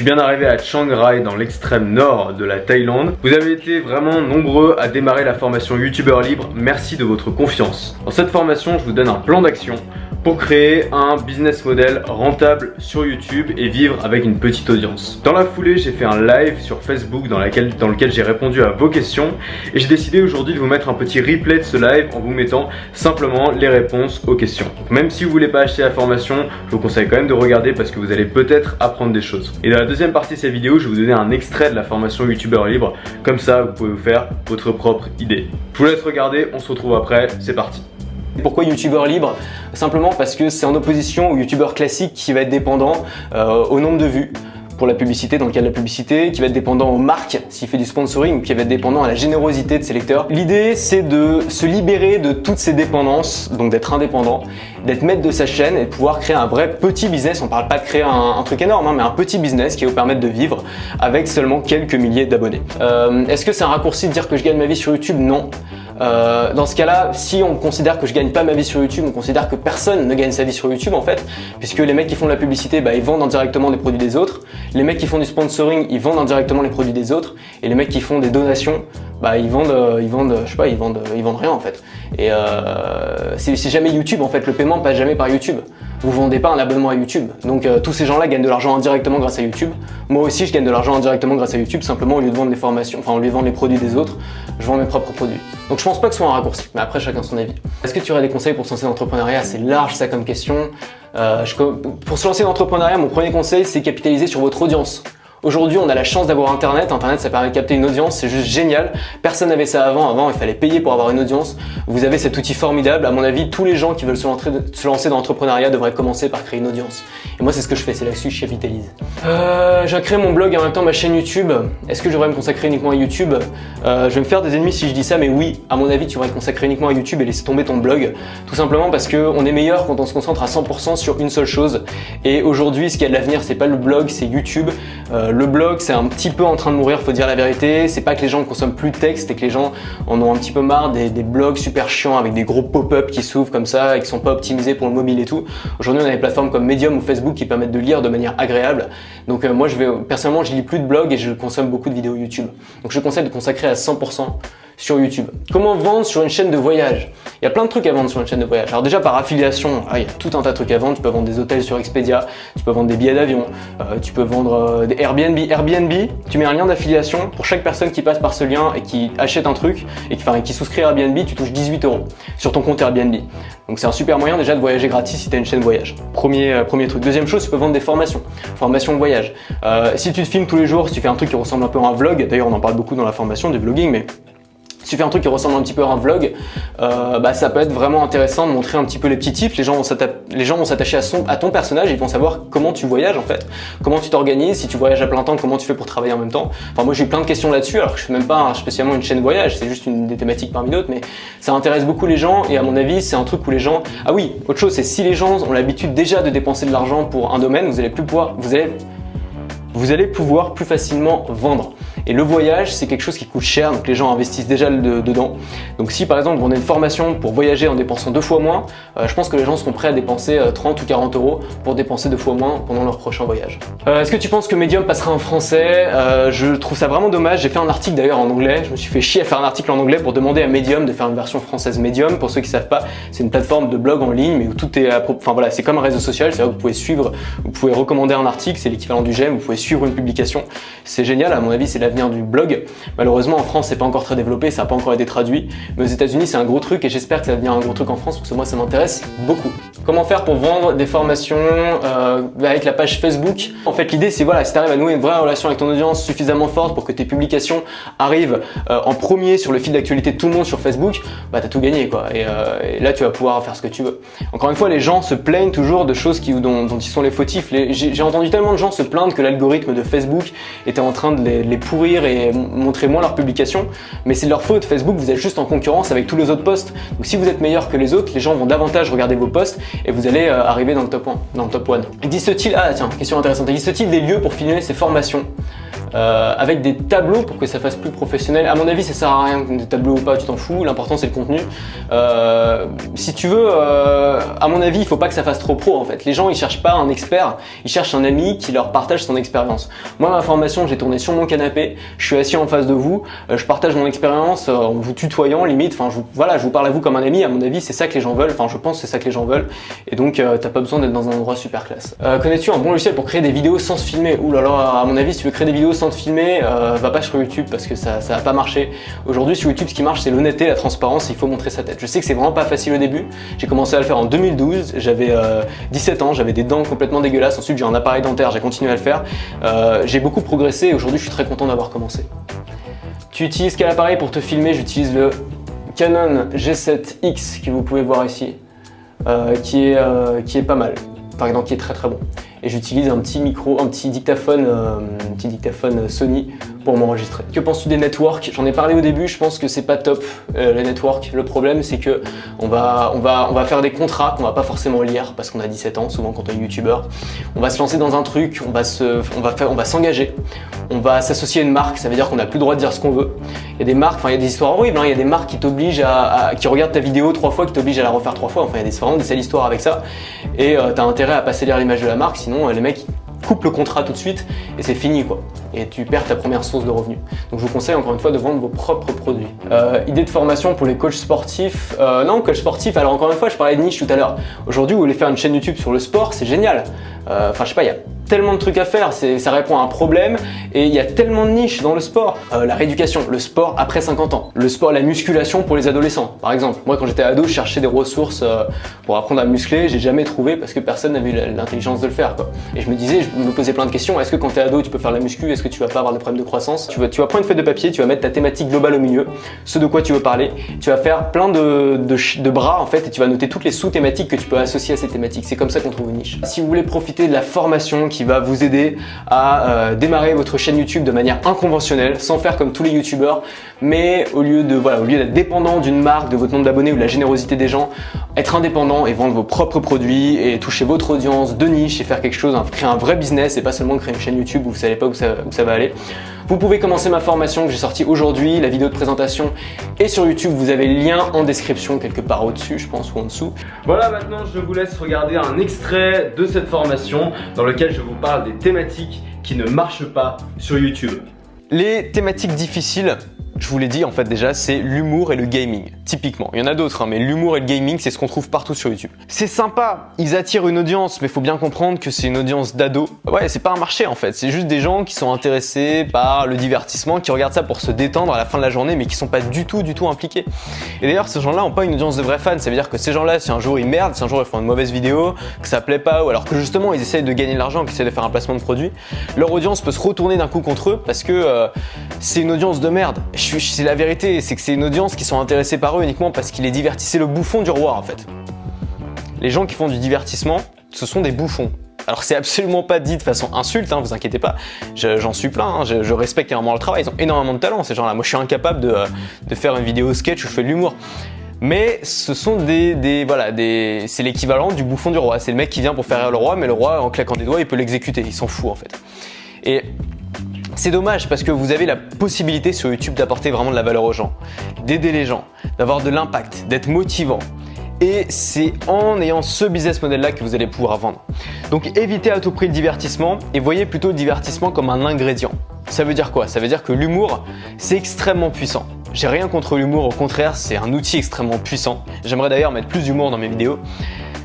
suis bien arrivé à Chiang Rai dans l'extrême nord de la Thaïlande. Vous avez été vraiment nombreux à démarrer la formation YouTubeur libre, merci de votre confiance. Dans cette formation, je vous donne un plan d'action pour créer un business model rentable sur YouTube et vivre avec une petite audience. Dans la foulée, j'ai fait un live sur Facebook dans lequel j'ai répondu à vos questions et j'ai décidé aujourd'hui de vous mettre un petit replay de ce live en vous mettant simplement les réponses aux questions. Donc même si vous voulez pas acheter la formation, je vous conseille quand même de regarder parce que vous allez peut-être apprendre des choses. Et dans la deuxième partie de cette vidéo, je vais vous donner un extrait de la formation YouTubeur libre. Comme ça, vous pouvez vous faire votre propre idée. Je vous laisse regarder, on se retrouve après, c'est parti. Pourquoi youtubeur libre? Simplement parce que c'est en opposition au youtubeur classique qui va être dépendant au nombre de vues pour la publicité, dans le cas de la publicité, qui va être dépendant aux marques s'il fait du sponsoring ou qui va être dépendant à la générosité de ses lecteurs. L'idée c'est de se libérer de toutes ces dépendances, donc d'être indépendant, d'être maître de sa chaîne et de pouvoir créer un vrai petit business. On parle pas de créer un truc énorme, hein, mais un petit business qui va vous permettre de vivre avec seulement quelques milliers d'abonnés. Est-ce que c'est un raccourci de dire que je gagne ma vie sur YouTube? Non. Dans ce cas-là, si on considère que je gagne pas ma vie sur YouTube, on considère que personne ne gagne sa vie sur YouTube en fait, puisque les mecs qui font de la publicité, ils vendent indirectement les produits des autres, les mecs qui font du sponsoring, ils vendent indirectement les produits des autres, et les mecs qui font des donations, ils vendent rien en fait. Et c'est jamais YouTube en fait, le paiement passe jamais par YouTube. Vous vendez pas un abonnement à YouTube. Donc tous ces gens-là gagnent de l'argent indirectement grâce à YouTube. Moi aussi je gagne de l'argent indirectement grâce à YouTube, simplement au lieu de vendre les formations, au lieu de vendre les produits des autres, je vends mes propres produits. Donc je pense pas que ce soit un raccourci, mais après chacun son avis. Est-ce que tu aurais des conseils pour se lancer dans l'entrepreneuriat? C'est large ça comme question. Pour se lancer dans l'entrepreneuriat, mon premier conseil c'est capitaliser sur votre audience. Aujourd'hui, on a la chance d'avoir Internet. Internet, ça permet de capter une audience, c'est juste génial. Personne n'avait ça avant. Avant, il fallait payer pour avoir une audience. Vous avez cet outil formidable. À mon avis, tous les gens qui veulent se lancer dans l'entrepreneuriat devraient commencer par créer une audience. Et moi, c'est ce que je fais. C'est là-dessus que je capitalise. J'ai créé mon blog et en même temps ma chaîne YouTube. Est-ce que je devrais me consacrer uniquement à YouTube? Je vais me faire des ennemis si je dis ça, mais oui, à mon avis, tu devrais te consacrer uniquement à YouTube et laisser tomber ton blog. Tout simplement parce qu'on est meilleur quand on se concentre à 100% sur une seule chose. Et aujourd'hui, ce qui a de l'avenir, c'est pas le blog, c'est YouTube. Le blog, c'est un petit peu en train de mourir, faut dire la vérité. C'est pas que les gens ne consomment plus de texte et que les gens en ont un petit peu marre des blogs super chiants avec des gros pop-up qui s'ouvrent comme ça et qui sont pas optimisés pour le mobile et tout. Aujourd'hui, on a des plateformes comme Medium ou Facebook qui permettent de lire de manière agréable. Donc moi, personnellement, je lis plus de blogs et je consomme beaucoup de vidéos YouTube. Donc je conseille de consacrer à 100% sur YouTube. Comment vendre sur une chaîne de voyage? Il y a plein de trucs à vendre sur une chaîne de voyage. Alors déjà par affiliation, il y a tout un tas de trucs à vendre. Tu peux vendre des hôtels sur Expedia, tu peux vendre des billets d'avion, tu peux vendre des Airbnb. Airbnb, tu mets un lien d'affiliation pour chaque personne qui passe par ce lien et qui achète un truc et qui souscrit à Airbnb, tu touches 18 € sur ton compte Airbnb. Donc c'est un super moyen déjà de voyager gratis si tu as une chaîne voyage. Premier truc. Deuxième chose, tu peux vendre des formations. Formation de voyage. Si tu te filmes tous les jours, si tu fais un truc qui ressemble un peu à un vlog, d'ailleurs on en parle beaucoup dans la formation du vlogging, mais si tu fais un truc qui ressemble un petit peu à un vlog, ça peut être vraiment intéressant de montrer un petit peu les petits tips. Les gens vont s'attacher à ton personnage et ils vont savoir comment tu voyages en fait, comment tu t'organises, si tu voyages à plein temps, comment tu fais pour travailler en même temps. Enfin moi j'ai eu plein de questions là-dessus alors que je fais même pas spécialement une chaîne voyage, c'est juste une des thématiques parmi d'autres, mais ça intéresse beaucoup les gens et à mon avis c'est un truc où les gens... Ah oui, autre chose c'est si les gens ont l'habitude déjà de dépenser de l'argent pour un domaine, vous allez pouvoir plus facilement vendre. Et le voyage, c'est quelque chose qui coûte cher, donc les gens investissent déjà dedans. Donc si par exemple vous vendez une formation pour voyager en dépensant 2 fois moins, je pense que les gens seront prêts à dépenser 30 ou 40 € pour dépenser 2 fois moins pendant leur prochain voyage. Est-ce que tu penses que Medium passera en français? Je trouve ça vraiment dommage. J'ai fait un article d'ailleurs en anglais, je me suis fait chier à faire un article en anglais pour demander à Medium de faire une version française Medium. Pour ceux qui savent pas, c'est une plateforme de blog en ligne, mais où tout est c'est comme un réseau social, c'est-à-dire que vous pouvez suivre, vous pouvez recommander un article, c'est l'équivalent du j'aime, vous pouvez suivre une publication. C'est génial, à mon avis c'est l'avenir du blog. Malheureusement en France c'est pas encore très développé, ça n'a pas encore été traduit, mais aux États-Unis c'est un gros truc et j'espère que ça va devenir un gros truc en France parce que moi ça m'intéresse beaucoup. Comment faire pour vendre des formations avec la page Facebook? En fait l'idée c'est si tu arrives à nouer une vraie relation avec ton audience suffisamment forte pour que tes publications arrivent en premier sur le fil d'actualité de tout le monde sur Facebook, t'as tout gagné quoi. Et là tu vas pouvoir faire ce que tu veux. Encore une fois les gens se plaignent toujours de choses dont ils sont les fautifs. J'ai entendu tellement de gens se plaindre que l'algorithme de Facebook était en train de les pourrir et montrer moins leurs publications, mais c'est de leur faute. Facebook, vous êtes juste en concurrence avec tous les autres posts. Donc si vous êtes meilleur que les autres, les gens vont davantage regarder vos posts et vous allez arriver dans le top 1. Existe-t-il, question intéressante, existe-t-il des lieux pour filmer ces formations? avec des tableaux pour que ça fasse plus professionnel. À mon avis, ça sert à rien, des tableaux ou pas, tu t'en fous, l'important c'est le contenu. Si tu veux, à mon avis, il faut pas que ça fasse trop pro en fait. Les gens ils cherchent pas un expert, ils cherchent un ami qui leur partage son expérience. Moi, ma formation, j'ai tourné sur mon canapé, je suis assis en face de vous, je partage mon expérience en vous tutoyant limite, enfin voilà, je vous parle à vous comme un ami. À mon avis, c'est ça que les gens veulent, enfin je pense que c'est ça que les gens veulent, et donc t'as pas besoin d'être dans un endroit super classe. Connais-tu un bon logiciel pour créer des vidéos sans se filmer? Ouh là là, à mon avis, si tu veux créer des vidéos sans te filmer, va pas sur YouTube parce que ça va pas marcher. Aujourd'hui sur YouTube, ce qui marche, c'est l'honnêteté, la transparence, il faut montrer sa tête. Je sais que c'est vraiment pas facile au début, j'ai commencé à le faire en 2012, j'avais 17 ans, j'avais des dents complètement dégueulasses, ensuite j'ai un appareil dentaire, j'ai continué à le faire, j'ai beaucoup progressé et aujourd'hui je suis très content d'avoir commencé. Tu utilises quel appareil pour te filmer? J'utilise le Canon G7X que vous pouvez voir ici, qui est pas mal, par exemple qui est très bon. Et j'utilise un petit micro, un petit dictaphone Sony pour m'enregistrer. Que penses-tu des networks? J'en ai parlé au début, je pense que c'est pas top les networks. Le problème c'est que on va faire des contrats qu'on va pas forcément lire parce qu'on a 17 ans, souvent quand on est youtubeur. On va se lancer dans un truc, on va s'engager, on va s'associer à une marque, ça veut dire qu'on n'a plus le droit de dire ce qu'on veut. Il y a des marques, enfin il y a des histoires horribles, hein. Il y a des marques qui t'obligent qui regardent ta vidéo 3 fois, qui t'obligent à la refaire 3 fois, enfin il y a vraiment des sales histoires avec ça. Et t'as intérêt à passer lire l'image de la marque, sinon les mecs coupent le contrat tout de suite et c'est fini quoi. Et tu perds ta première source de revenus. Donc je vous conseille encore une fois de vendre vos propres produits. Idée de formation pour les coachs sportifs. Non, coach sportif, alors encore une fois, je parlais de niche tout à l'heure. Aujourd'hui, vous voulez faire une chaîne YouTube sur le sport, c'est génial. Enfin, je sais pas, il y a tellement de trucs à faire, ça répond à un problème et il y a tellement de niches dans le sport. La rééducation, le sport après 50 ans, le sport, la musculation pour les adolescents, par exemple. Moi, quand j'étais ado, je cherchais des ressources pour apprendre à muscler, j'ai jamais trouvé parce que personne n'avait l'intelligence de le faire, quoi. Et je me disais, je me posais plein de questions. Est-ce que quand t'es ado, tu peux faire la muscu? Est-ce que tu vas pas avoir de problème de croissance? Tu vas prendre une feuille de papier, tu vas mettre ta thématique globale au milieu, ce de quoi tu veux parler. Tu vas faire plein de bras en fait et tu vas noter toutes les sous-thématiques que tu peux associer à ces thématiques. C'est comme ça qu'on trouve une niche. Si vous voulez profiter de la formation qui va vous aider à démarrer votre chaîne YouTube de manière inconventionnelle, sans faire comme tous les youtubeurs, mais au lieu d'être dépendant d'une marque, de votre nombre d'abonnés ou de la générosité des gens, être indépendant et vendre vos propres produits et toucher votre audience de niche et faire quelque chose, créer un vrai business et pas seulement créer une chaîne YouTube où vous savez pas où ça va aller. Vous pouvez commencer ma formation que j'ai sortie aujourd'hui, la vidéo de présentation est sur YouTube, vous avez le lien en description quelque part au-dessus, je pense, ou en dessous. Voilà, maintenant je vous laisse regarder un extrait de cette formation dans lequel je vous parle des thématiques qui ne marchent pas sur YouTube. Les thématiques difficiles, je vous l'ai dit en fait déjà, c'est l'humour et le gaming, typiquement. Il y en a d'autres, hein, mais l'humour et le gaming, c'est ce qu'on trouve partout sur YouTube. C'est sympa, ils attirent une audience, mais il faut bien comprendre que c'est une audience d'ados. Ouais, c'est pas un marché en fait, c'est juste des gens qui sont intéressés par le divertissement, qui regardent ça pour se détendre à la fin de la journée, mais qui sont pas du tout impliqués. Et d'ailleurs, ces gens-là n'ont pas une audience de vrais fans, ça veut dire que ces gens-là, si un jour ils merdent, si un jour ils font une mauvaise vidéo, que ça plaît pas, ou alors que justement ils essayent de gagner de l'argent, qu'ils essayent de faire un placement de produit, leur audience peut se retourner d'un coup contre eux parce que c'est une audience de merde. C'est la vérité, c'est que c'est une audience qui sont intéressés par eux uniquement parce qu'il est diverti. C'est le bouffon du roi en fait. Les gens qui font du divertissement, ce sont des bouffons. Alors c'est absolument pas dit de façon insulte, hein, vous inquiétez pas, j'en suis plein, hein, je respecte énormément leur travail, ils ont énormément de talent ces gens-là. Moi je suis incapable de faire une vidéo sketch où je fais de l'humour. Mais ce sont c'est l'équivalent du bouffon du roi. C'est le mec qui vient pour faire rire le roi, mais le roi en claquant des doigts il peut l'exécuter, il s'en fout en fait. Et c'est dommage parce que vous avez la possibilité sur YouTube d'apporter vraiment de la valeur aux gens, d'aider les gens, d'avoir de l'impact, d'être motivant. Et c'est en ayant ce business model là que vous allez pouvoir vendre. Donc évitez à tout prix le divertissement et voyez plutôt le divertissement comme un ingrédient. Ça veut dire quoi? Ça veut dire que l'humour, c'est extrêmement puissant. J'ai rien contre l'humour, au contraire, c'est un outil extrêmement puissant. J'aimerais d'ailleurs mettre plus d'humour dans mes vidéos.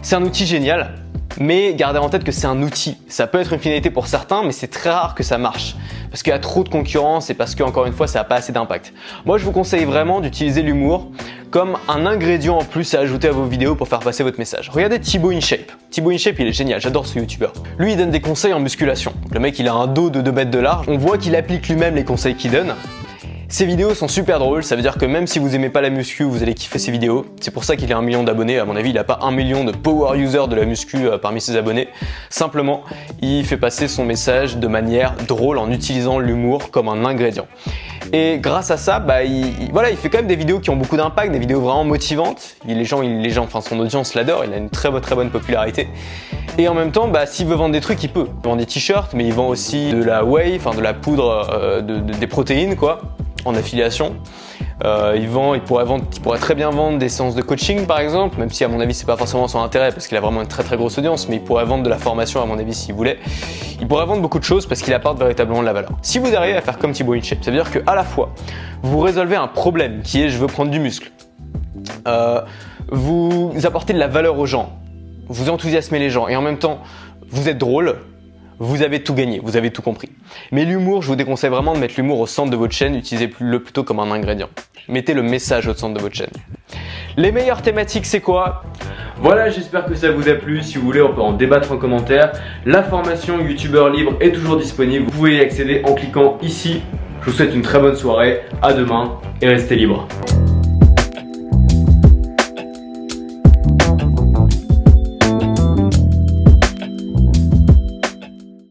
C'est un outil génial. Mais gardez en tête que c'est un outil. Ça peut être une finalité pour certains, mais c'est très rare que ça marche. Parce qu'il y a trop de concurrence et parce que, encore une fois, ça n'a pas assez d'impact. Moi, je vous conseille vraiment d'utiliser l'humour comme un ingrédient en plus à ajouter à vos vidéos pour faire passer votre message. Regardez Thibaut InShape. Thibaut InShape, il est génial, j'adore ce youtubeur. Lui, il donne des conseils en musculation. Le mec, il a un dos de 2 mètres de large. On voit qu'il applique lui-même les conseils qu'il donne. Ces vidéos sont super drôles, ça veut dire que même si vous aimez pas la muscu, vous allez kiffer ses vidéos. C'est pour ça qu'il a 1 million d'abonnés. À mon avis, il a pas 1 million de power users de la muscu parmi ses abonnés. Simplement, il fait passer son message de manière drôle en utilisant l'humour comme un ingrédient. Et grâce à ça, il fait quand même des vidéos qui ont beaucoup d'impact, des vidéos vraiment motivantes. Son audience l'adore, il a une très bonne popularité. Et en même temps, s'il veut vendre des trucs, il peut. Il vend des t-shirts, mais il vend aussi de la whey, de la poudre, des protéines, quoi, en affiliation. Il pourrait très bien vendre des séances de coaching par exemple, même si à mon avis c'est pas forcément son intérêt parce qu'il a vraiment une très grosse audience, mais il pourrait vendre de la formation à mon avis s'il voulait. Il pourrait vendre beaucoup de choses parce qu'il apporte véritablement de la valeur. Si vous arrivez à faire comme Thibaut InShape, ça veut dire qu'à la fois vous résolvez un problème qui est je veux prendre du muscle, vous apportez de la valeur aux gens, vous enthousiasmez les gens et en même temps vous êtes drôle, vous avez tout gagné, vous avez tout compris. Mais l'humour, je vous déconseille vraiment de mettre l'humour au centre de votre chaîne, utilisez-le plutôt comme un ingrédient. Mettez le message au centre de votre chaîne. Les meilleures thématiques, c'est quoi? Voilà, j'espère que ça vous a plu. Si vous voulez, on peut en débattre en commentaire. La formation YouTubeur libre est toujours disponible. Vous pouvez y accéder en cliquant ici. Je vous souhaite une très bonne soirée, à demain et restez libres.